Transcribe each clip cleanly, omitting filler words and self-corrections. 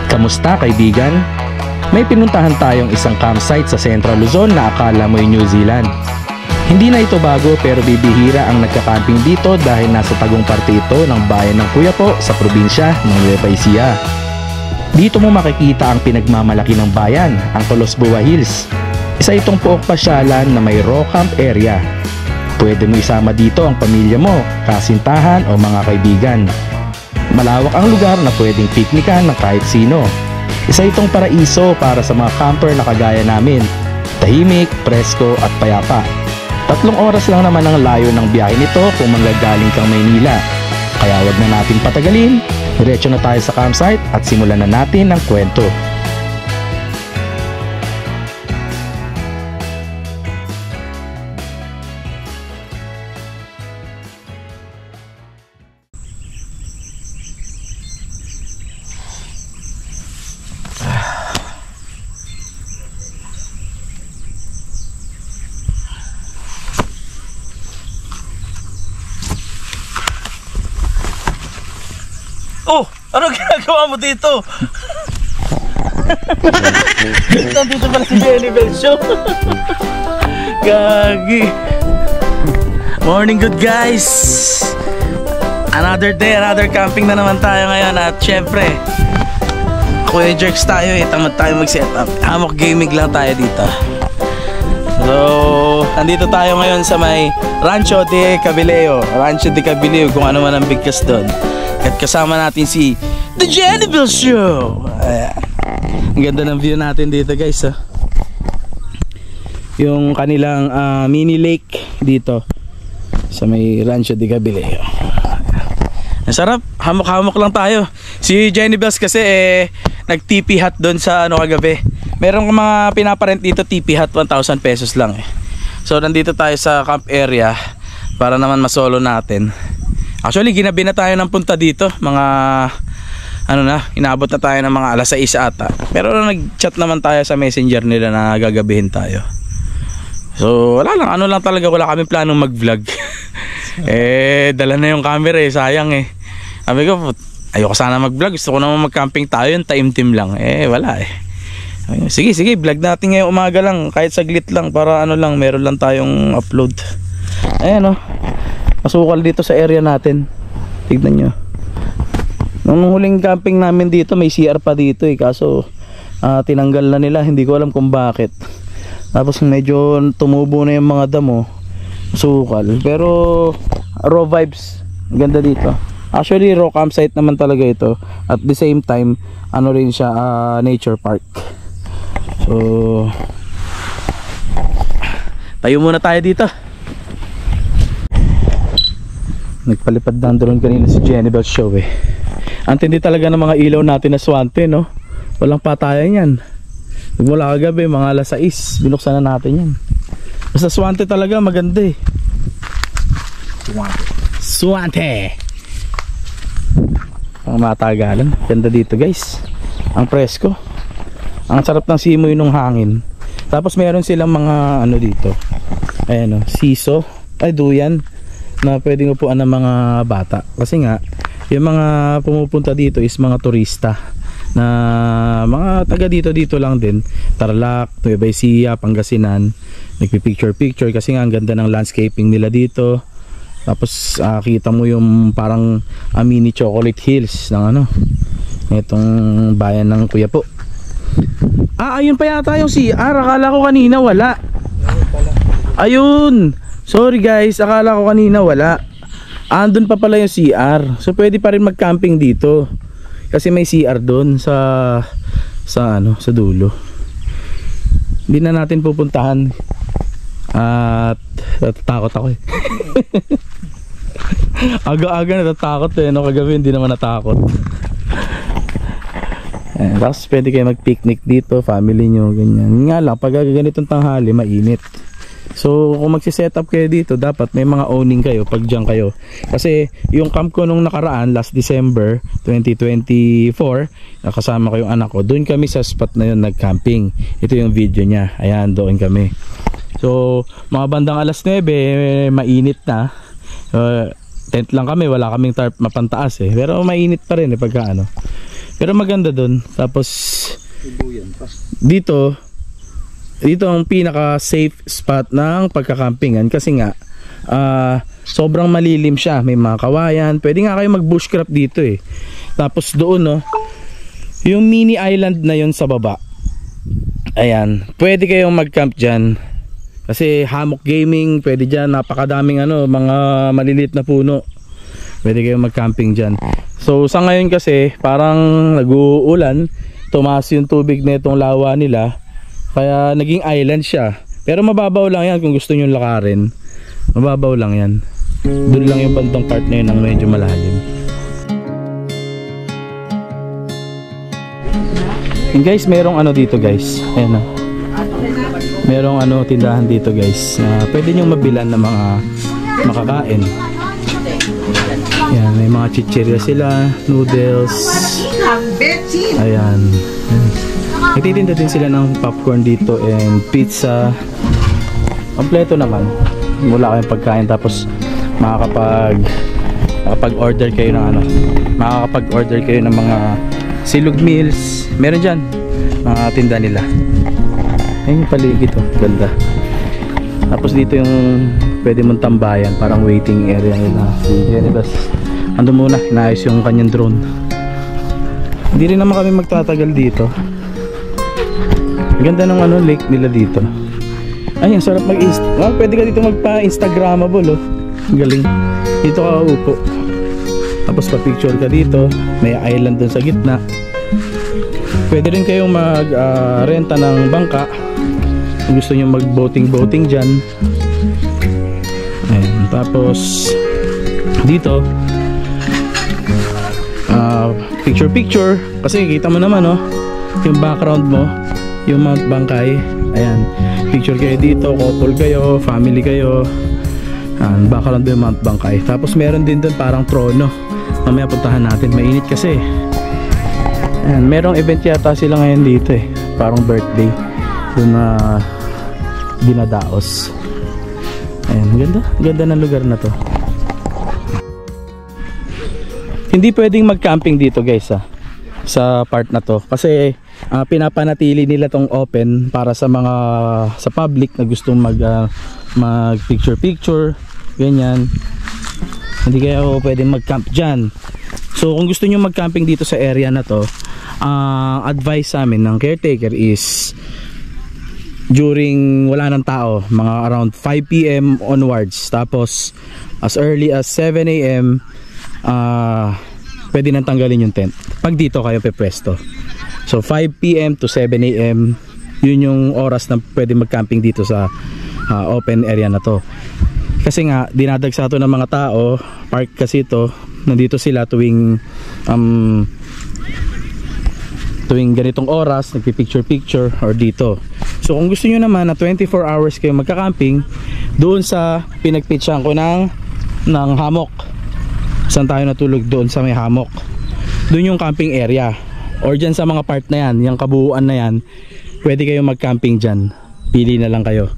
Kamusta kaibigan? May pinuntahan tayong isang campsite sa Central Luzon na akala mo'y New Zealand. Hindi na ito bago pero bibihira ang nagka-camping dito dahil nasa tagong parte ito ng bayan ng Cuyapo sa probinsya ng Nueva Ecija. Dito mo makikita ang pinagmamalaki ng bayan, ang Colosbua Hills. Isa itong pook pasyalan na may raw camp area. Pwede mo isama dito ang pamilya mo, kasintahan o mga kaibigan. Malawak ang lugar na pwedeng piknikan ng kahit sino. Isa itong paraiso para sa mga camper na kagaya namin. Tahimik, presko at payapa. 3 oras lang naman ang layo ng biyahe nito kung manggagaling kang Maynila. Kaya wag na natin patagalin, diretso na tayo sa campsite at simulan na natin ang kwento. Oh! Ano ginagawa mo dito? Nandito pala si Jenny Bell Show. Gagi. Morning good guys. Another day, another camping na naman tayo ngayon. At syempre Kuya Jerks tayo eh. Tamad tayo mag-setup. Hammock gaming lang tayo dito. So, nandito tayo ngayon sa may Rancho de Cabeleo. Rancho de Cabeleo, kung ano man ang bigkas doon. At kasama natin si The Jenny Bell Show. Ayan. Ang ganda ng view natin dito guys. Yung kanilang mini lake dito sa may Rancho de Cabeleo. Ang sarap, hamok-hamok lang tayo. Si Jenny Bells kasi nag-TP hut doon sa kagabi. Meron mga pinaparent dito, TP hut 1,000 pesos lang eh. So nandito tayo sa camp area para naman masolo natin. Actually ginabi na tayo ng punta dito. Mga inaabot na tayo ng mga alas 6 ata. Pero nag-chat naman tayo sa messenger nila na gagabihin tayo. So wala lang, talaga, wala kami planong mag-vlog. Dala na yung camera eh, sayang eh. Sabi ko, ayoko sana mag-vlog, gusto ko naman mag-camping tayo, yung time-team lang. Wala eh. Sige, vlog natin ngayong umaga lang, kahit saglit lang, para meron lang tayong upload. Ayan masukal dito sa area natin. Tignan nyo. Nung huling camping namin dito, may CR pa dito eh, kaso tinanggal na nila, hindi ko alam kung bakit. Tapos medyo tumubo na yung mga damo, sukal, pero raw vibes, ganda dito. Actually raw campsite naman talaga ito. At the same time, rin siya, nature park. So tayo muna tayo dito. Nagpalipad ng drone kanina si Jenny Bell Show eh. Antindi talaga ng mga ilaw natin na swante, no? Walang patayan yan. Mula kagabi, mga alas 6, binuksan na natin yan. Basta swante talaga, maganda eh. Swante! Ang matagalan. Ganda dito guys. Ang presko. Ang sarap ng simoy ng hangin. Tapos meron silang mga dito. Ayan siso. Ay duyan. Na pwedeng upuan ng mga bata. Kasi nga, yung mga pumupunta dito is mga turista. Na mga taga dito lang din. Tarlac, Nueva Ecija, Pangasinan. Nagpipicture kasi nga ang ganda ng landscaping nila dito. Tapos kita mo yung parang mini chocolate hills ng itong bayan ng Cuyapo. Ayun pa yata yung CR. Akala ko kanina wala. Ayun. Sorry guys, akala ko kanina wala. Andun pa pala yung CR. So pwede pa rin mag-camping dito. Kasi may CR doon sa dulo. Hindi na natin pupuntahan. At natatakot ako eh. Aga-aga natatakot eh. Kagabi hindi naman natakot. Tapos pwede kayo mag-picnic dito, family nyo, ganyan. Nga lang, pag ganitong tanghali, mainit. So kung magsiset up kayo dito, dapat may mga owning kayo pag dyan kayo. Kasi yung camp ko nung nakaraan, last December 2024, nakasama ko yung anak ko, doon kami sa spot na yun nag-camping. Ito yung video niya. Ayan, doon kami. So mga bandang alas 9, mainit na. Tent lang kami, wala kaming tarp mapantaas eh. Pero mainit pa rin pagka Pero maganda doon. Tapos dito ang pinaka safe spot ng pagkakampingan kasi nga sobrang malilim siya, may mga kawayan, pwede nga kayo mag bushcraft dito eh. Tapos doon no, yung mini island na yon sa baba, ayan, pwede kayong mag camp dyan kasi hammock gaming pwede dyan, napakadaming mga maliliit na puno, pwede kayong mag camping dyan. So sa ngayon kasi parang nag-uulan, tumaas yung tubig na itong lawa nila, kaya naging island siya. Pero mababaw lang yan kung gusto nyo lakarin, mababaw lang yan. Doon lang yung bandang part na yun ang medyo malalim. And guys, merong dito guys, ayan merong tindahan dito guys, pwede nyo mabilan ng mga makakain. Ayan, may mga chichirya sila, noodles, ayan. Nagtitinda din sila ng popcorn dito and pizza. Kompleto naman, wala kayong pagkain. Tapos makakapag-order kayo ng makakapag-order kayo ng mga silog meals. Meron dyan mga tinda nila. Ayun yung paligid, ganda. Tapos dito yung pwede mong tambayan, parang waiting area nila. Yan, tapos ando muna, inaayos yung kanyang drone. Hindi rin naman kami magtatagal dito. Ganda ng lake nila dito. Ayun, sarap pwede ka dito magpa-instagramable galing. Dito ka upo, tapos pa-picture ka dito, may island dun sa gitna. Pwede rin kayong mag-renta ng bangka kung gusto nyo mag-boating dyan. Ayan, tapos dito picture kasi kita mo naman yung background mo, yung Mount Bangkay. Ayan, picture kayo dito, couple kayo, family kayo. Ayan, background mo yung Mount Bangkay. Tapos meron din doon parang trono, mamaya puntahan natin, mainit kasi. Ayan, merong event yata sila ngayon dito parang birthday doon na dinadaos. Ayan, ganda ng lugar na to. Hindi pwedeng mag-camping dito guys sa part na to kasi pinapanatili nila tong open para sa public na gustong mag picture ganyan. Hindi kayo pwedeng mag-camp dyan. So kung gusto nyo mag-camping dito sa area na to, advice sa amin ng caretaker is during wala ng tao, mga around 5 PM onwards, tapos as early as 7 AM pwede nang tanggalin yung tent pag dito kayo pepwesto. So 5 PM to 7 AM yun yung oras na pwede mag-camping dito sa open area na to. Kasi nga dinadagsa to ng mga tao, park kasi to, nandito sila tuwing ganitong oras, nagpi-picture or dito. So kung gusto nyo naman na 24 hours kayo magka-camping, doon sa pinagpitchan ko ng hammock, saan tayo natulog, doon sa may hammock, doon yung camping area. Or dyan sa mga part na yan, yung kabuuan na yan, pwede kayo mag-camping dyan, pili na lang kayo.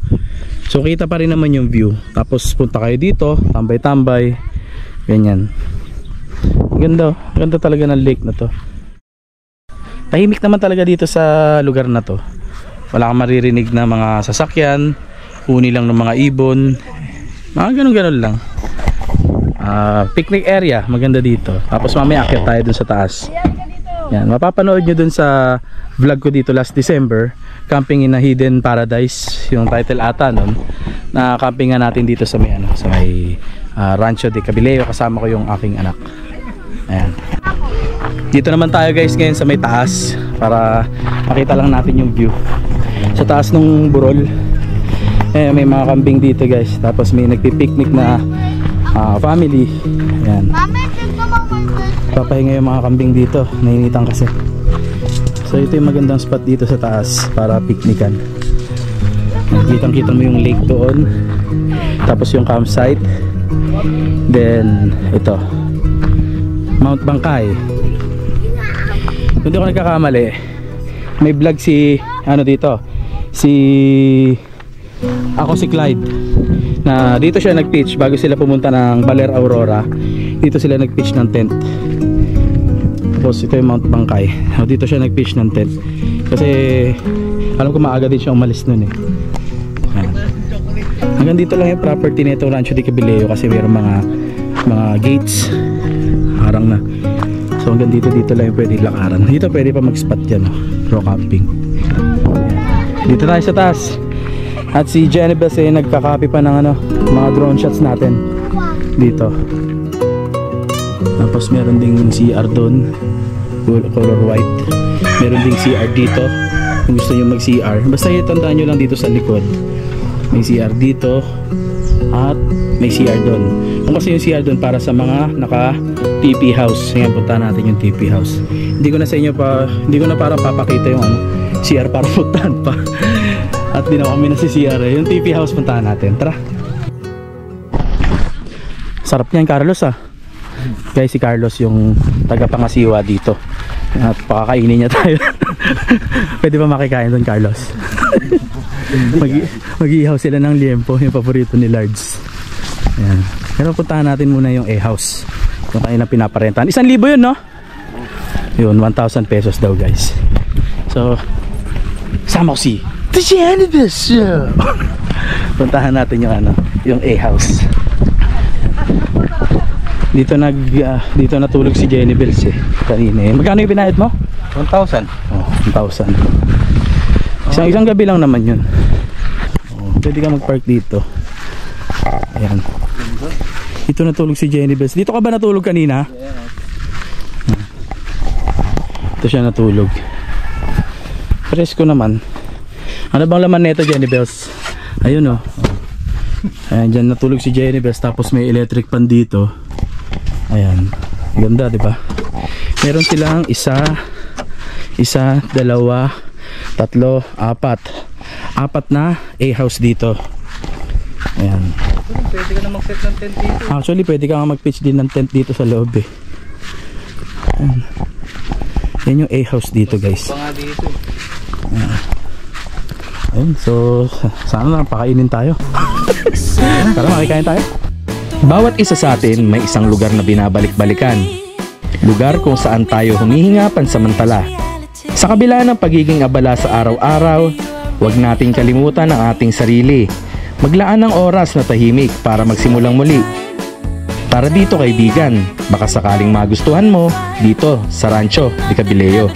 So kita pa rin naman yung view. Tapos punta kayo dito, tambay-tambay, ganyan. Ganda talaga ng lake na to. Tahimik naman talaga dito sa lugar na to. Wala kang maririnig na mga sasakyan, huni lang ng mga ibon, mga ganun lang. Picnic area, maganda dito. Tapos mamaya akyat tayo dun sa taas. Yan, mapapanood nyo dun sa vlog ko dito last December, Camping in a Hidden Paradise, yung title ata nun. Na campingan natin dito sa may Rancho de Cabilleo, kasama ko yung aking anak. Ayan. Dito naman tayo guys ngayon sa may taas para makita lang natin yung view. Sa taas ng burol, may mga kambing dito guys. Tapos may nagpi-picnic na family. Ayan. Papahinga yung mga kambing dito, nainitan kasi. So ito yung magandang spot dito sa taas para picnican. Kitang-kita mo yung lake doon, tapos yung campsite, then ito Mount Bangkay. Kung di ako nagkakamali, may vlog si Clyde na dito siya nag-pitch bago sila pumunta ng Baler Aurora. Dito sila nag-pitch ng tent. So Tapos ito yung Mount Bangkay. Dito siya nag-pitch ng tent. Kasi alam ko maaga din siya umalis nun eh. Ayan. Hanggang dito lang yung property nito Rancho de Cabeleo kasi mayroong mga gates. Harang na. So hanggang dito lang yung pwede lakaran. Dito pwede pa mag-spot dyan, no? Rock camping. Dito tayo sa taas. At si Genevieve eh nagka-copy pa ng mga drone shots natin dito. Tapos meron ding CR doon, color white. Meron ding CR dito kung gusto nyo mag CR. Basta tandaan nyo lang dito sa likod may CR dito at may CR doon. Kung kasi yung CR doon para sa mga naka TP house. Ngayon punta natin yung TP house. Hindi ko na sa inyo hindi ko na para papakita yung CR para puntahan pa. At di na kami na si CR eh. Yung TP house puntahan natin. Tara. Sarap niyan Carlos ah. Guys, si Carlos yung tagapangasiwa dito. At pakakainin niya tayo. Pwede ba makikain doon Carlos? Mag-iihaw sila ng liempo, yung paborito ni Lards. Ayan. Pero puntahan natin muna yung A-house. Yung kanilang pinaparentahan. 1,000 yun, no? Yun, 1,000 pesos daw, guys. So, sama ko si The Genevieve Show. Puntahan natin yung A-house. Dito natulog si Genevieve eh. Kanina eh. Magkano yung binayad mo? 1,000. Oh, 1,000. Isang gabi lang naman yun. Oh, pwede ka mag-park dito. Ayan. Dito natulog si Genevieve. Dito ka ba natulog kanina? Ito siya natulog. Presko naman. Ano bang laman nito Genevieve? Ayun oh. Ayan, dyan natulog si Genevieve. Tapos may electric pan dito. Ayan. Ganda, di ba? Meron silang isa, dalawa, tatlo, apat. Apat na A-house dito. Ayan. Pwede ka na mag-set ng tent dito. Actually, pwede ka nga mag-pitch din ng tent dito sa loob eh. Ayan. Yan yung A-house dito guys. Pa nga dito. Ayan. So, sana lang pakainin tayo. Tara, makikain tayo. Bawat isa sa atin may isang lugar na binabalik-balikan. Lugar kung saan tayo humihinga pansamantala. Sa kabila ng pagiging abala sa araw-araw, huwag nating kalimutan ang ating sarili. Maglaan ng oras na tahimik para magsimulang muli. Tara dito kaibigan, baka sakaling magustuhan mo dito sa Rancho de Cabeleo.